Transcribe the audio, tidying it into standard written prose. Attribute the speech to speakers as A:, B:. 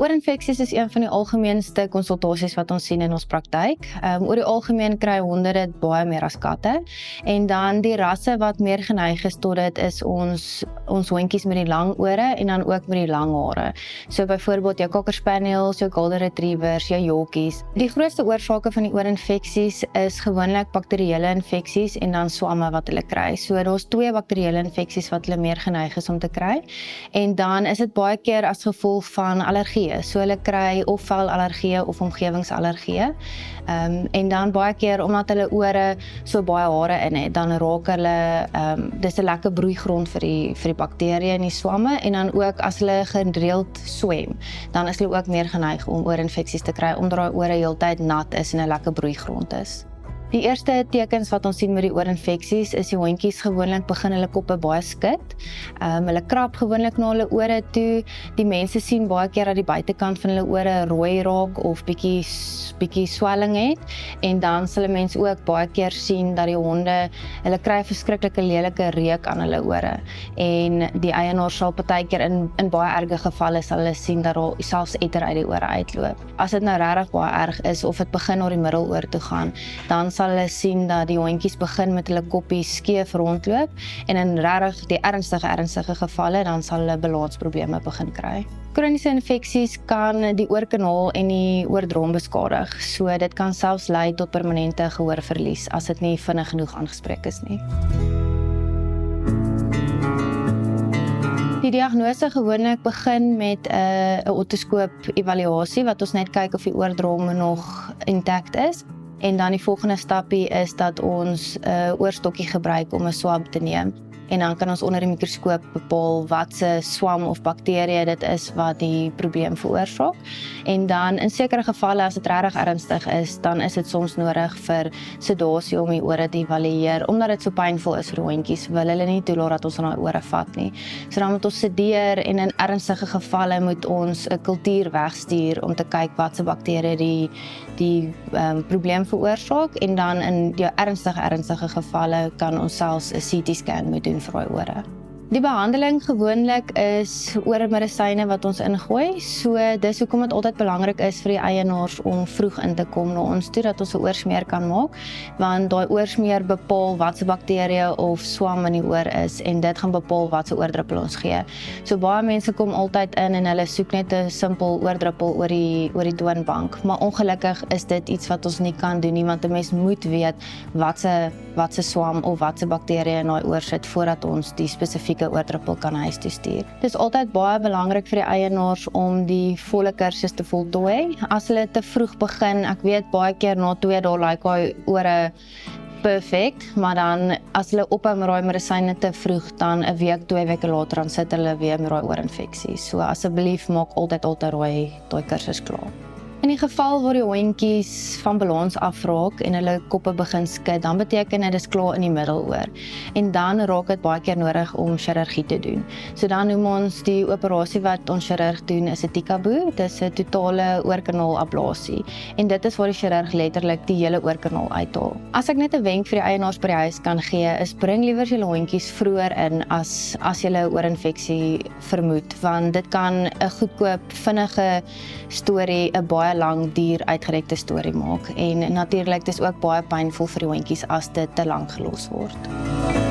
A: Oorinfeksies is een van die algemeenste konsultasies wat ons sien in ons praktyk. Oor die algemeen kry honde dit baie meer as katte. En dan die rasse wat meer geneig is tot dit is ons hondjies met die lang ore en dan ook met die lang hare. So byvoorbeeld jou Cocker Spaniels, jou Golden Retrievers, jou Yorkies. Die grootste oorsake van die oorinfeksies is gewoonlik bakterieële infeksies en dan swamme wat hulle kry. So daar's 2 bakterieële infeksies wat hulle meer geneig is om te kry. En dan is dit baie keer as gevolg van allergieë. So hulle kry of velallergieë of omgewingsallergieë. En dan baie keer omdat hulle ore so baie hare in het, dan raak hulle dis 'n lekker broeigrond vir die bakterieë en die swamme en dan ook as hulle gereeld swem, dan is hulle ook meer geneig om oorinfeksies te kry omdat daai ore heeltyd nat is en 'n lekker broeigrond is. Die eerste tekens wat ons sien met die oorinfeksies is die hondjies gewoonlik begin hulle koppe baie skud. Hulle krap gewoonlik na hulle ore toe. Die mense sien baie keer dat die buitekant van hulle ore rooi raak of bietjie swelling het. En dan sal mense ook baie keer sien dat die honde, hulle kry 'n verskriklike lelike reuk aan hulle ore. En die eienaar sal partykeer in baie erge gevalle sal hulle sien dat daar selfs etter uit die ore uitloop. As dit nou regtig baie erg is of dit begin na die middeloor toe gaan, dan sal hulle sien dat die hondjies begin met hulle koppies skeef rondloop en in regtig die ernstige gevalle dan sal hulle balansprobleme begin kry. Kroniese infeksies kan die oorkanaal en die oordrom beskadig, so dit kan selfs lei tot permanente gehoorverlies as dit nie vinnig genoeg aangespreek is nie. Die diagnose gewoonlik begin met 'n otoskoop evaluasie wat ons net kyk of die oordrom nog intact is. En dan die volgende stapie is dat ons 'n oorstokkie gebruik om 'n swab te neem. En dan kan ons onder die mikroskoop bepaal wat se swam of bakterie dit is wat die probleem veroorsaak. En dan in sekere gevalle as dit regtig ernstig is, dan is dit soms nodig vir sedasie om die ore te evalueer. Omdat dit so pynvol is vir hondjies, wil hulle nie toelaat dat ons aan daai ore vat nie. So dan moet ons sedeer en in ernstige gevalle moet ons 'n kultuur wegstuur om te kyk wat se bakterie die probleem veroorsaak. En dan in die ernstige gevalle kan ons selfs 'n CT-scan moet doen vir daai ore. Die behandeling gewoonlik is oormedisyne wat ons ingooi, so dis hoekom dit altyd belangrik is vir die eienaars om vroeg in te kom na ons toe dat ons 'n oorsmeer kan maak, want daai oorsmeer bepaal wat se bakterieë of swam in die oor is en dit gaan bepaal wat se oordruppel ons gee. So baie mense kom altyd in en hulle soek net 'n simpel oordruppel oor die toonbank, maar ongelukkig is dit iets wat ons nie kan doen nie, want 'n mens moet weet wat se swam of wat se bakterieë in daai oor sit voordat ons die spesifieke oordruppel kan huis toe stuur. Dit is altyd baie belangrik vir die eienaars om die volle kursus te voltooi. As hulle te vroeg begin, ek weet baie keer na 2 dae lyk daai ore perfek, maar dan as hulle ophou met daai medisyne te vroeg, dan 'n week, 2 weke later dan sit hulle weer met daai oorinfeksie. So asseblief maak altyd daai kursus klaar. In die geval waar die hondjies van balans afraak en hulle koppe begin skud, dan beteken dit is klaar in die middeloor. En dan raak dit baie keer nodig om chirurgie te doen. So dan noem ons die operasie wat ons chirurg doen is 'n Tikaboo, dit is 'n totale oorkanaal-ablasie. En dit is waar die chirurg letterlik die hele oorkanaal uithaal. As ek net 'n wenk vir die eienaars by die huis kan gee, is bring liewer julle hondjies vroeër in as julle 'n oorinfeksie vermoed, want dit kan 'n goedkoop, vinnige storie 'n baie lang duur uitgerekte storie maak en natuurlik dis ook baie pynvol vir die hondjies as dit te lank gelos word.